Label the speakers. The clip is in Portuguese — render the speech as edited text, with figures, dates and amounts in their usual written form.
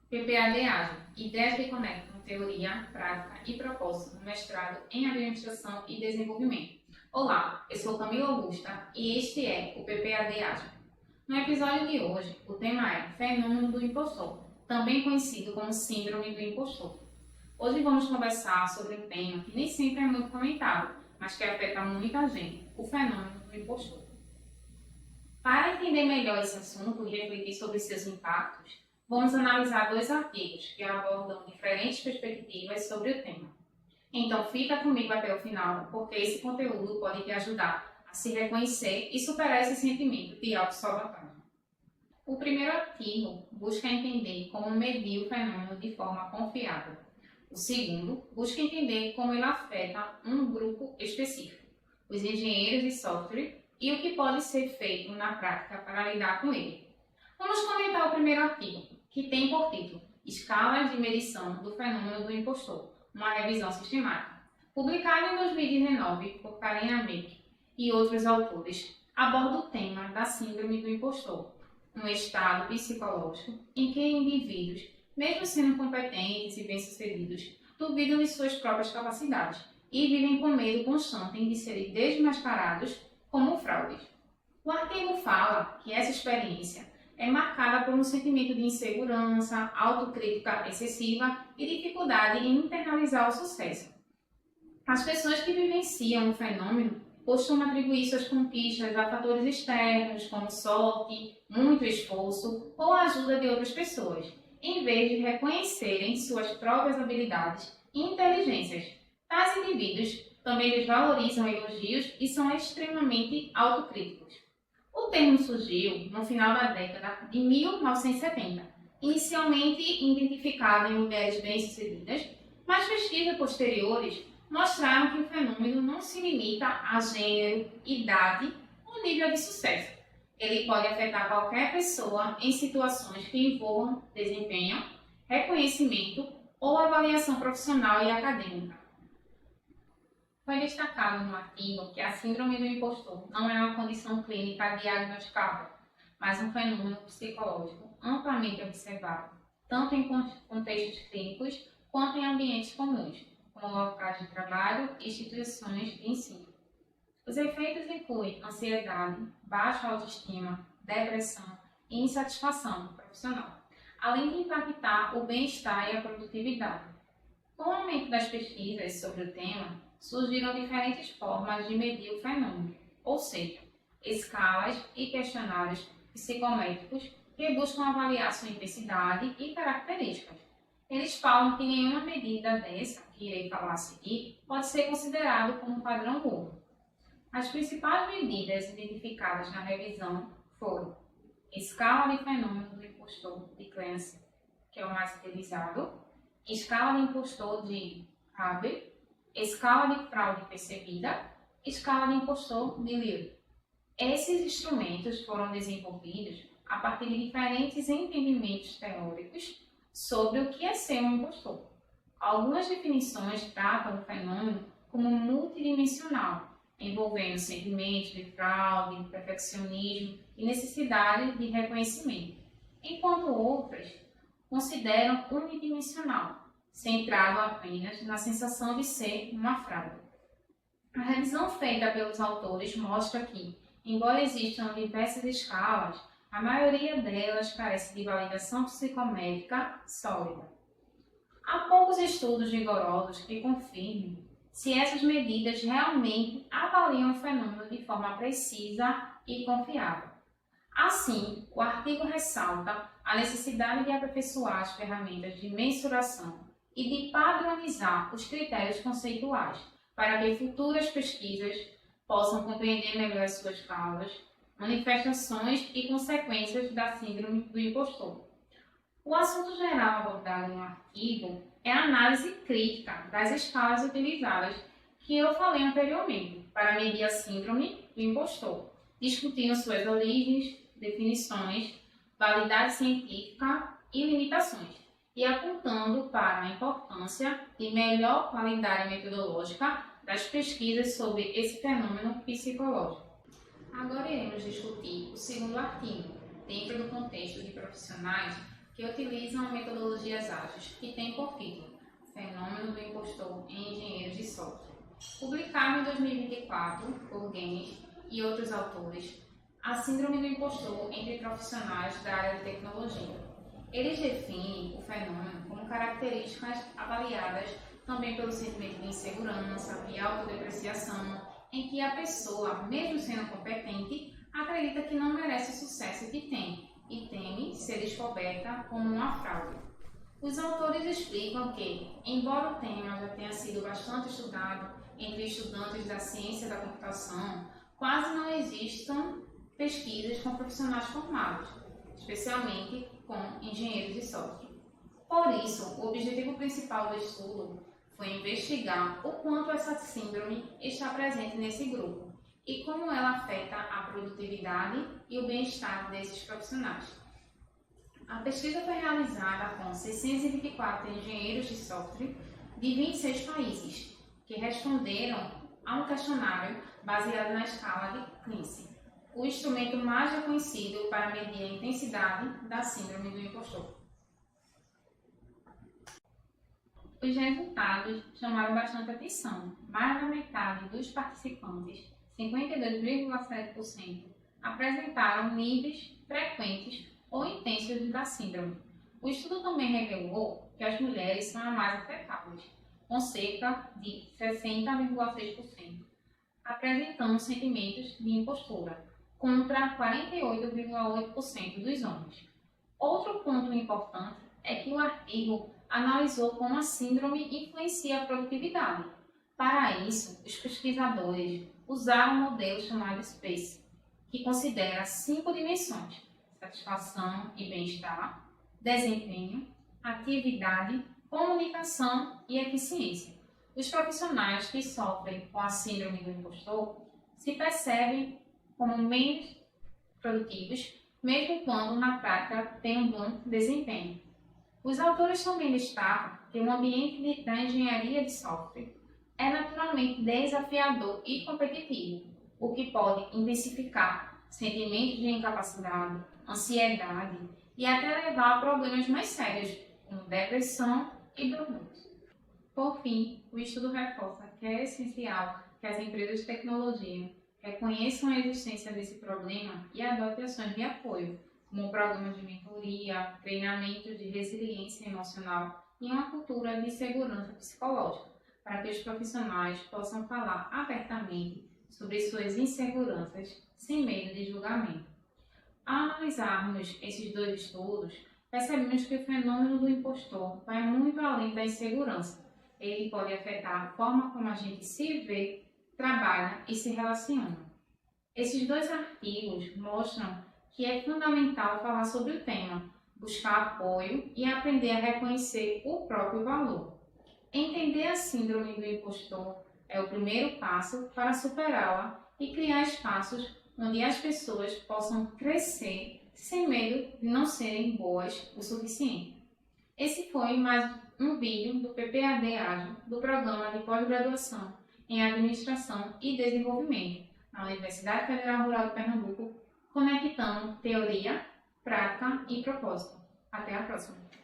Speaker 1: PPAD Ágil, ideias que conectam teoria, prática e propósito no mestrado em Administração e Desenvolvimento. Olá, eu sou Camila Augusta e este é o PPAD Ágil. No episódio de hoje, o tema é Fenômeno do Impostor, também conhecido como Síndrome do Impostor. Hoje vamos conversar sobre um tema que nem sempre é muito comentado, mas que afeta muita gente, o fenômeno do impostor. Para entender melhor esse assunto e refletir sobre seus impactos, vamos analisar dois artigos que abordam diferentes perspectivas sobre o tema. Então fica comigo até o final, porque esse conteúdo pode te ajudar a se reconhecer e superar esse sentimento de autossabotagem. O primeiro artigo busca entender como medir o fenômeno de forma confiável. O segundo busca entender como ele afeta um grupo específico, os engenheiros de software, e o que pode ser feito na prática para lidar com ele. Vamos comentar o primeiro artigo, que tem por título Escalas de Medição do Fenômeno do Impostor, uma revisão sistemática. Publicado em 2019 por Karina Meck e outros autores, aborda o tema da Síndrome do Impostor, um estado psicológico em que indivíduos, mesmo sendo competentes e bem-sucedidos, duvidam de suas próprias capacidades e vivem com medo constante de serem desmascarados como fraudes. O artigo fala que essa experiência é marcada por um sentimento de insegurança, autocrítica excessiva e dificuldade em internalizar o sucesso. As pessoas que vivenciam o fenômeno costumam atribuir suas conquistas a fatores externos, como sorte, muito esforço ou a ajuda de outras pessoas, em vez de reconhecerem suas próprias habilidades e inteligências. Tais indivíduos também desvalorizam elogios e são extremamente autocríticos. O termo surgiu no final da década de 1970, inicialmente identificado em mulheres bem-sucedidas, mas pesquisas posteriores mostraram que o fenômeno não se limita a gênero, idade ou nível de sucesso. Ele pode afetar qualquer pessoa em situações que envolvam desempenho, reconhecimento ou avaliação profissional e acadêmica. Foi destacado no artigo que a síndrome do impostor não é uma condição clínica diagnosticável, mas um fenômeno psicológico amplamente observado, tanto em contextos clínicos quanto em ambientes comuns, como locais de trabalho e instituições de ensino. Os efeitos incluem ansiedade, baixa autoestima, depressão e insatisfação profissional, além de impactar o bem-estar e a produtividade. Com o aumento das pesquisas sobre o tema, surgiram diferentes formas de medir o fenômeno, ou seja, escalas e questionários psicométricos que buscam avaliar sua intensidade e características. Eles falam que nenhuma medida dessa, que irei falar a seguir, pode ser considerado como um padrão ouro. As principais medidas identificadas na revisão foram escala de fenômeno do impostor de Clancy, que é o mais utilizado, escala de impostor de Haber, escala de fraude percebida, escala de impostor de Lear. Esses instrumentos foram desenvolvidos a partir de diferentes entendimentos teóricos sobre o que é ser um impostor. Algumas definições tratam o fenômeno como multidimensional, envolvendo sentimentos de fraude, perfeccionismo e necessidade de reconhecimento, enquanto outras consideram unidimensional, centrado apenas na sensação de ser uma fraude. A revisão feita pelos autores mostra que, embora existam diversas escalas, a maioria delas carece de validação psicométrica sólida. Há poucos estudos rigorosos que confirmem se essas medidas realmente avaliam o fenômeno de forma precisa e confiável. Assim, o artigo ressalta a necessidade de aperfeiçoar as ferramentas de mensuração e de padronizar os critérios conceituais para que futuras pesquisas possam compreender melhor as suas causas, manifestações e consequências da síndrome do impostor. O assunto geral abordado no artigo é a análise crítica das escalas utilizadas que eu falei anteriormente para medir a síndrome do impostor, discutindo suas origens, definições, validade científica e limitações, e apontando para a importância de melhor qualidade metodológica das pesquisas sobre esse fenômeno psicológico. Agora iremos discutir o segundo artigo, dentro do contexto de profissionais que utilizam metodologias ágeis, que tem por título Fenômeno do Impostor em Engenheiros de Software. Publicado em 2024 por Gaines e outros autores, a Síndrome do Impostor entre profissionais da área de tecnologia. Eles definem o fenômeno como características avaliadas também pelo sentimento de insegurança e autodepreciação, em que a pessoa, mesmo sendo competente, acredita que não merece o sucesso que tem e teme ser descoberta como uma fraude. Os autores explicam que, embora o tema já tenha sido bastante estudado entre estudantes da ciência da computação, quase não existam pesquisas com profissionais formados, especialmente com engenheiros de software. Por isso, o objetivo principal do estudo foi investigar o quanto essa síndrome está presente nesse grupo e como ela afeta a produtividade e o bem-estar desses profissionais. A pesquisa foi realizada com 624 engenheiros de software de 26 países, que responderam a um questionário baseado na escala de Kinsey, o instrumento mais reconhecido para medir a intensidade da síndrome do impostor. Os resultados chamaram bastante atenção. Mais da metade dos participantes, 52,7%, apresentaram níveis frequentes ou intensos da síndrome. O estudo também revelou que as mulheres são as mais afetadas, com cerca de 60,6%, apresentando sentimentos de impostura, contra 48,8% dos homens. Outro ponto importante é que o artigo analisou como a síndrome influencia a produtividade. Para isso, os pesquisadores usaram um modelo chamado SPACE, que considera 5 dimensões: satisfação e bem-estar, desempenho, atividade, comunicação e eficiência. Os profissionais que sofrem com a síndrome do impostor se percebem como menos produtivos, mesmo quando na prática têm um bom desempenho. Os autores também destacam que o ambiente da engenharia de software é naturalmente desafiador e competitivo, o que pode intensificar sentimentos de incapacidade, ansiedade e até levar a problemas mais sérios, como depressão e burnout. Por fim, o estudo reforça que é essencial que as empresas de tecnologia reconheçam a existência desse problema e adotem ações de apoio, como programas de mentoria, treinamentos de resiliência emocional e uma cultura de segurança psicológica, para que os profissionais possam falar abertamente sobre suas inseguranças sem medo de julgamento. Ao analisarmos esses dois estudos, percebemos que o fenômeno do impostor vai muito além da insegurança. Ele pode afetar a forma como a gente se vê, trabalha e se relaciona. Esses dois artigos mostram que é fundamental falar sobre o tema, buscar apoio e aprender a reconhecer o próprio valor. Entender a síndrome do impostor é o primeiro passo para superá-la e criar espaços onde as pessoas possam crescer sem medo de não serem boas o suficiente. Esse foi mais um vídeo do PPAD Ágil, do Programa de Pós-Graduação em Administração e Desenvolvimento, na Universidade Federal Rural de Pernambuco, conectando teoria, prática e propósito. Até a próxima!